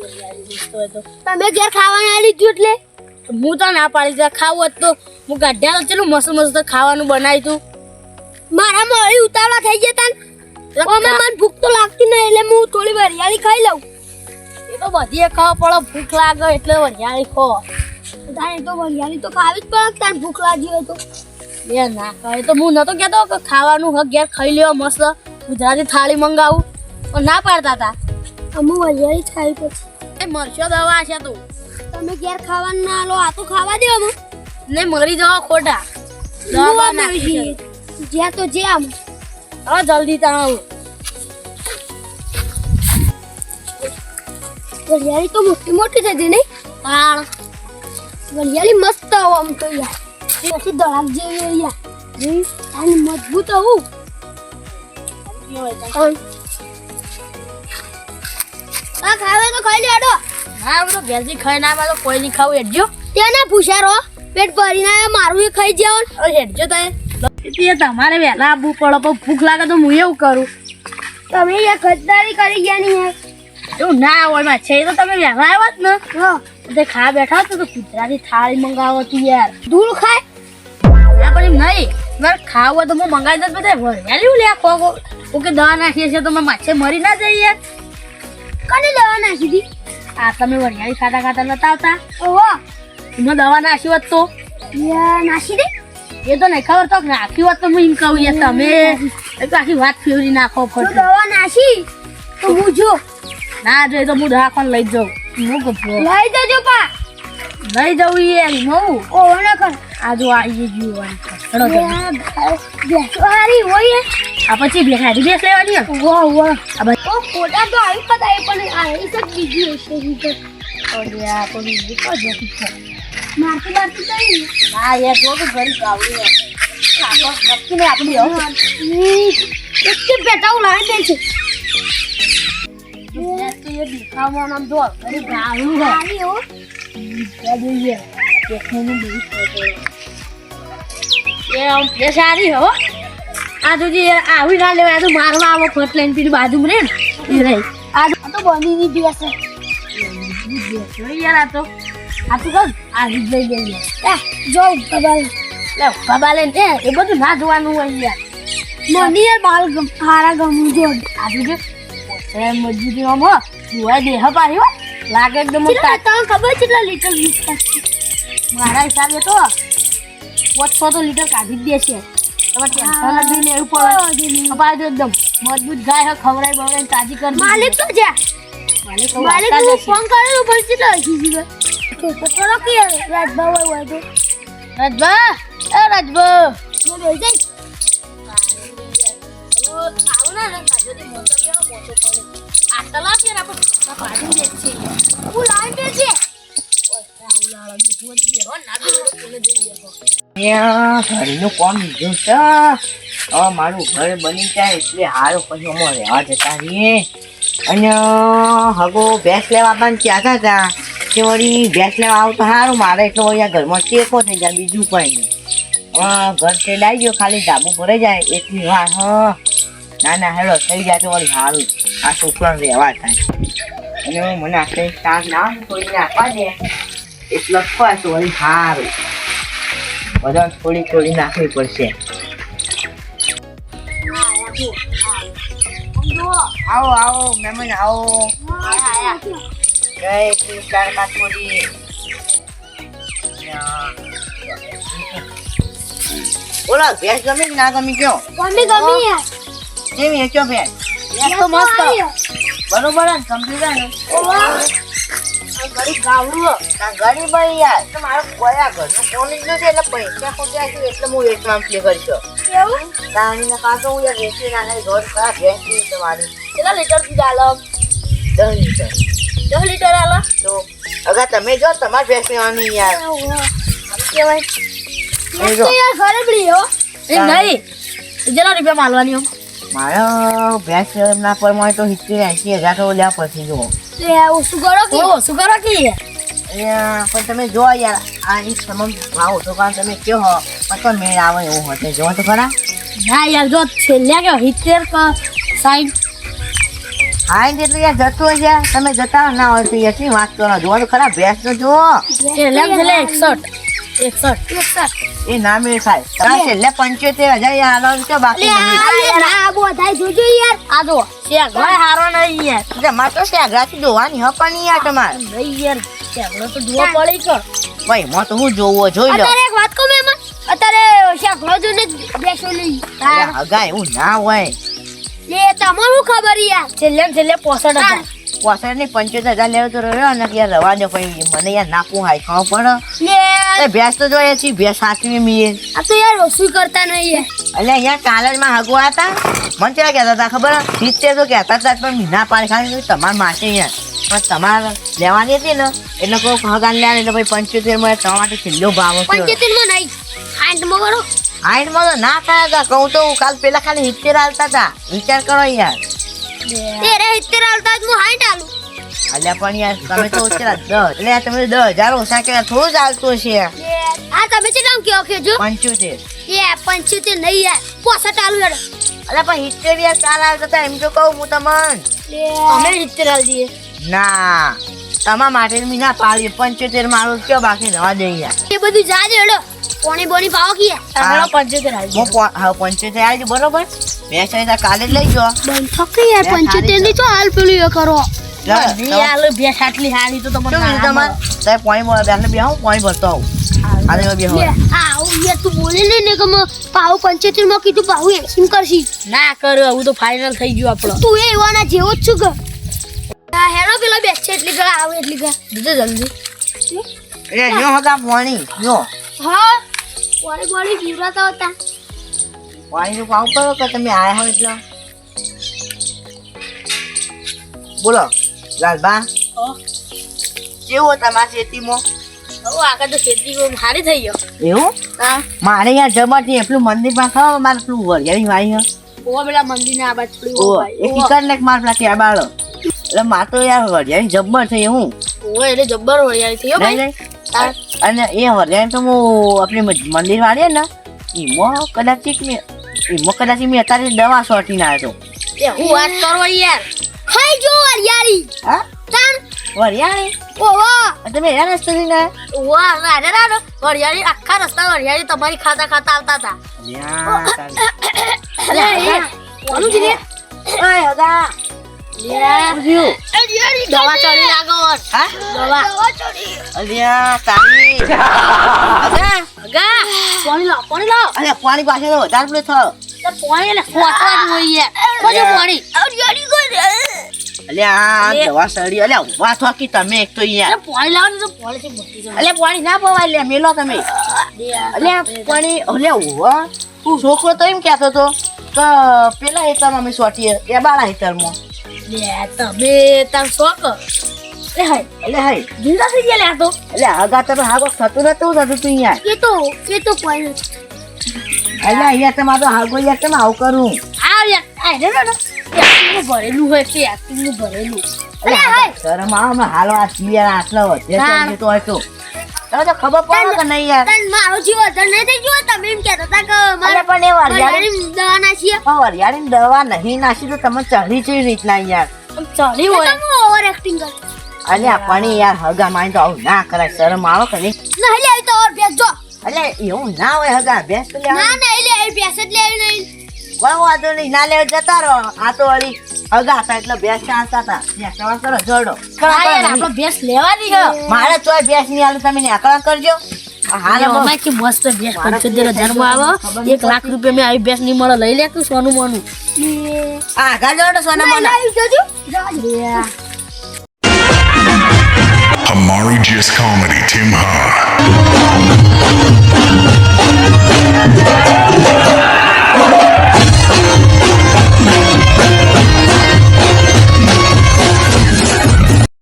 તમે ઘેર ખાવાનું આલી દીધું એટલે હું તો ના પાડી દે ખાવું હોત તો હું કાઢ્યા તો ચેલું મસ્ત મસ્ત ખાવાનું બનાવ્યું તું મારા મોડી ઉતાવળા થઈ જતા ને મને ભૂખ તો લાગતી નહીં એટલે હું થોડી વરિયાળી ખાઈ લઉં એ તો બધી ખાવા પડે ભૂખ લાગે એટલે વરિયાળી ખો તારે તો વરિયાળી તો ખાવી જ પડે તાર ભૂખ લાગી હોય તો એ ના ખાય તો હું નતો કહેતો કે ખાવાનું હક ઘેર ખાઈ લેવા મસ્ત ગુજરાતી થાળી મંગાવું પણ ના પાડતા હતા અમે વરિયાળી જ ખાઈ પછી એ મરશો દવા છે તું તમે ઘેર ખાવાનું ના લો આ તો ખાવા દે અમે ને મરી જવા ખોટા દવા નાખી જ્યાં તો જે આમ હવે જલ્દી તાવ વરિયાળી તો મોટી મોટી થઈ ગઈ નહીં તાણ વરિયાળી મસ્ત આમ તો યાર પછી દળાક જેવી યાર અને મજબૂત આવું આ ખાવે તો ખાઈ લેડો હા હું તો ઘેરથી ખાઈ ના તો કોઈ નહીં ખાવું હેડજો તેને પૂછારો પેટ ભરીને મારું એ ખાઈ જાવ હેડજો તે તમારે વહેલા આવવું પડે પણ ભૂખ લાગે તો હું એવું કરું તમે યાર ખરીદારી કરી ગયા નહીં યાર એવું ના હોય માં છે તો તમે વહેલા આવ્યા જ ને હા તે ખા બેઠા તો ગુજરાતી થાળી મંગાવો તું યાર ધૂળ ખાય ના પણ એમ નહીં મારે ખાવું હોય તો હું મંગાવી દઉં બધા વરિયાળી લે ખો ઓકે દવા નાખીએ છીએ તો માછે મરી ના જાય યાર કને દવા નાખી દી આ તમે વરિયાળી ખાતા ખાતા નતા આવતા ઓહો એમાં દવા નાખી હોત તો યાર નાખી દે એ તો નહીં ખબર તો નાખી હોત તો હું એમ કહું યાર તમે એ તો આખી વાત ફેવરી નાખો તો ફટ દવા નાખી તો હું જો ના જોઈએ તો હું દવાખાને લઈ જાઉં હું ગભરો લઈ જજો પા લઈ જવું યાર હું ઓહો ના કર આજુ આવી ગયું ચડો હારી હોય આ પછી બેસાડી બેસ લેવાની વાહ વાહ આ ભાઈ ઓ ફોટા તો આવી પતા પણ આ એ સબ બીજી હશે રીતે આ તો બીજું તો જતી છે મારતી મારતી થઈ હા યાર જો તો ઘરી ગાવું યાર નક્કી ને આપણી એક બેટા ઉલાડી દે છે તો એ દેખાવામાં આમ જો ઘરી ગાવું છે હારી હો ત્યાં જોઈએ દેખવાનું બહુ એ આમ એ સારી હો આ તો જે આવી ના લેવાય તો મારવા આવો ફટ લઈને પીડી બાજુમાં રે ને એ રહી આ તો બની ની દિવસ છે યાર આ તો કર આવી જ લઈ લઈએ જો કબાલ લે બાબા લઈને એ બધું ના જોવાનું હોય યાર મને યાર બાલ હારા ગમું જો આજુ જે મજબૂતી આમ હો દુઆ દેહ પાડી હો લાગે એકદમ તને ખબર કેટલા લીટર વીસ મારા હિસાબે તો 500 લીટર કાઢી જ દેશે તમારે ટેન્શન જ નહીં લેવું પડે કપાય તો એકદમ મજબૂત ગાય ખવડાવી બવડાવી તાજી કરી માલિક તો જા માલિક નું ફોન કર્યો પણ કેટલા હજી તો પકડો કે રાજભા હોય તો રાજભા એ રાજભા હું લઈ જઈ આવો ના કાજોથી મોટો કેવો મોટો પડે આ તલાવ છે ને આપણે પાડી દે છે હું લાવી દે છે ઘરનું કોમ લીધું છે હવે મારું ઘર બની જાય એટલે હારું પછી અમે રહેવા જતા રહીએ અને હગો ભેંસ લેવા આપણને કહેતા હતા કે વળી ભેંસ લેવા આવું તો સારું મારે એટલે વળી આ ઘરમાં ટેકો થઈ જાય બીજું કંઈ નહીં ઘર તેડાઈ ગયો ખાલી ધાબુ ભરાઈ જાય એટલી વાર ના ના હેડો થઈ જાય તો વળી સારું આ છોકરાને રહેવા થાય અને મને આટલે શાક ના થોડી નાખવા દે એટલો ખોય તો વળી સારું બધા થોડી થોડી નાખવી પડશે આવો આવો મહેમાન આવો જય શ્રી શારદા થોડી બોલો ભેંસ ગમી કે ના ગમી કયો ગમી ગમી યાર કેમ વેચો ભેંસ તો મસ્ત બરોબર જ ગમતી જાય ને ગરીબ ગાવડું ગરીબ યાર તો મારો કયા ઘરનું કોણ જ નથી એટલે પૈસા ખોટ્યા છે એટલે હું વેચવા પ્લે કરશો એવું તાણીને કાંતો હું યાર વેચી નાખે ઘર ખરા ભેંસ ની તમારી કેટલા લીટર દૂધ આલો 10 લીટર 10 લીટર આલો તો અગર તમે જો તમારી ભેંસ લેવાની યાર કેવાય એ જો યાર ઘરે પડી હો એ નહીં કેટલા રૂપિયા માલવાની હો મારા ભેંસ ના પરમાણે તો 70-80 હજાર તો લેવા પડશે જો લે ઓછું કરો કે શું કરો કે પણ તમે જો યાર આ એક તમામ ભાવ તો કારણ તમે કયો હો પણ મેળ આવે એવું હોતે જો તો ખરા ના યાર જો છેલ્લે કે 70 કા 60 હા એટલે યાર જતો છે તમે જતા ના હોય તો યાર વાત કરો જોવા તો ખરા ભેંસ તો જુઓ છેલ્લે 61 એ ના મેળ ખાય તારા છેલ્લે 75,000 યાર આલો તો બાકી નહીં આ બધા જોજો યાર આ જો શેગવાય હારો નહીં યાર તમારે તો શેગરાથી જોવાની હ પણ યાર તમારે નહીં યાર શેગડો તો જોવો પડે કે ભાઈ મો તો હું જોવો જોઈ લો અત્યારે એક વાત કહું મેં અત્યારે શાકભાજી જોઈને બેસો લઈ અરે હગા એવું ના હોય લે તમારું ખબર યાર છેલ્લે 65,000 પોસઠ ની 75,000 લેવો તો રહ્યો ને યાર રવા દો પછી મને યાર નાખવું હાય ખાવ પણ લે એ ભેંસ તો જોઈએ છે ભેંસ સાચવી મીએ આ તો યાર ઓછું કરતા નહીં યાર એટલે અહીંયા કાલેજમાં હગવા હતા મને કેવા કહેતા હતા ખબર 70 તો કહેતા હતા પણ મીના પાડે ખાલી તમારા માટે યાર પણ તમારે લેવાની હતી ને એટલે કોઈ હગાન લે એટલે ભાઈ 75 માં તમારા માટે છેલ્લો ભાવ હતો 75 માં નહીં 60 માં કરો 60 માં તો ના થાય હતા કહું તો કાલ પેલા ખાલી 70 હાલતા હતા વિચાર કરો યાર તેરે 70 હાલતા જ હું 60 હાલું અલ્યા પણ યાર તમે તો ઓછા 10 એટલે તમે 10,000 ઓછા કર્યા થોડું જ હાલતું હશે આ તમે છે નામ કયો કેજો 75 એ 75 નહીં યાર 65 હાલું યાર અલ્યા પણ 70 યાર કાલ હાલતા હતા એમ તો કહું હું તમને અમે 70 હાલ દઈએ ના તમારા માટે મી ના પાડી 75 મારું કયો બાકી રવા દે યાર એ બધું જાજે હેડો પોણી બોણી પાવો કે આગળ 75 હાલ હું 75 આવી બરોબર મેં છે કાલે જ લઈ જો બંધ થકે યાર 75 ની તો હાલ પેલું એ કરો યાર ભેંસ આટલી હારી તો તમને તમારે સાહેબ પાણી બોલ બેને બે હું પાણી ભરતો આવું આને બે લે આ યાર તું બોલે ને કે પાવ 75 માં કીધું પાવ 80 કરશી ના કરો હું તો ફાઇનલ થઈ ગયું આપણો તું એ એવાના જેવો જ છું કે આ હેડો પેલો બેસ છે એટલી ગા આવે એટલી ગા દીધો જલ્દી એ નો હગા પાણી જો હા પોણી બોણી પીવરાતા હતા પાણી નું પાવ કરો કે તમે આયા હોય એટલે બોલો લાલબા કેવું તમારા ખેતીમાં હવે આગળ તો ખેતી સારી થઈ ગયો એવું હા મારે યાર જબરથી એટલું મંદિર માં ખાવ મારે પેલું વરિયાળી વાઈ ઓ પેલા મંદિર ને આ બાજુ ઓ એ કિકર ને માર પેલા ત્યાં બાળો એટલે માર તો યાર વરિયાળી જબ્બર થઈ હું ઓ એટલે જબ્બર વરિયાળી થઈ લઈ લઈ અને એ વરિયાળી તો હું આપણી મંદિર વાળીએ ને એમાં કદાચ મેં અત્યારે દવા સોટી ના હતો એ હું વાત કરો યાર ખાઈ જો યારી હા તાન વરિયાળી ઓહો તમે એના રસ્તે ને વાહ રાડે રાડો વરિયાળી આખા રસ્તા વરિયાળી તમારી ખાતા ખાતા આવતા હતા અલ્યા કોનું છે રે ઓય હગા દવા ચડી લાગો હા દવા અલ્યા તારી અગા પાણી લાવ અલ્યા પાણી પાસે તો વધારે પેલું થયો પાણી એટલે ખોટવાનું હોય યાર પાણી યારી કોઈ અલ્યા આ દવા સડી અલ્યા ઉભા થો કે તમે એક તો યાર પાણી લાવવાનું તો પાણી થી બચી જાય અલ્યા પાણી ના પવાય લે મેલો તમે અલ્યા પાણી અલ્યા ઉભા છોકરો તો એમ કહેતો તો કે પેલા હેતરમાં અમે સોટીએ એ બાળા હેતરમાં તમે તાર શોખ એ હાય એટલે હાય જીંદા થઈ ગયા લે આ તો એટલે હગા તમે હાગો થતું નતું તું યાર એ તો કોઈ એટલે અહીંયા તમારે તો હાગો યાર તમે આવું કરું આ યાર આ રે ને એક્ટિંગ ભરેલું હોય તે એક્ટિંગ ભરેલું શરમ આવો હાલો આ સિયાર આટલો વધે તો હતો તમે તો ખબર પડે કે નહીં યાર તન મારો જીવ અધર નહીં થઈ ગયો તમે એમ કહેતા હતા કે અરે પણ એ વરિયાળી દવા નાખીએ વરિયાળી દવા નહીં નાખી તો તમે ચડી છે રીતના યાર ચડી હોય તમે ઓવર એક્ટિંગ કરો અલ્યા પણ યાર હગા માઈ તો આવું ના કરાય શરમ આવો કે નહીં નહીં લે તો ઓર ભેસ જો એટલે એવું ના હોય હગા ભેંસ તો લેવા ના નહીં લે ભેસ જ લેવી નહીં કોઈ વાંધો નહીં ના લેવા જતા રહો આ તો વળી હગા હતા એટલે ભેંસ ચાલતા હતા નેકળા કરો જોડો આપણે ભેંસ લેવાની છે મારે તોય ભેંસ નહીં હાલે તમે નેકળા કરજો હાલ કે મસ્ત ભેંસ 75,000 માં આવે 1 લાખ રૂપિયા મેં આવી ભેંસ નહીં મળે લઈ લે કે સોનું મોનું આગા જોડો સોના મોના જોજો Amari Just Comedy, Tim Ha.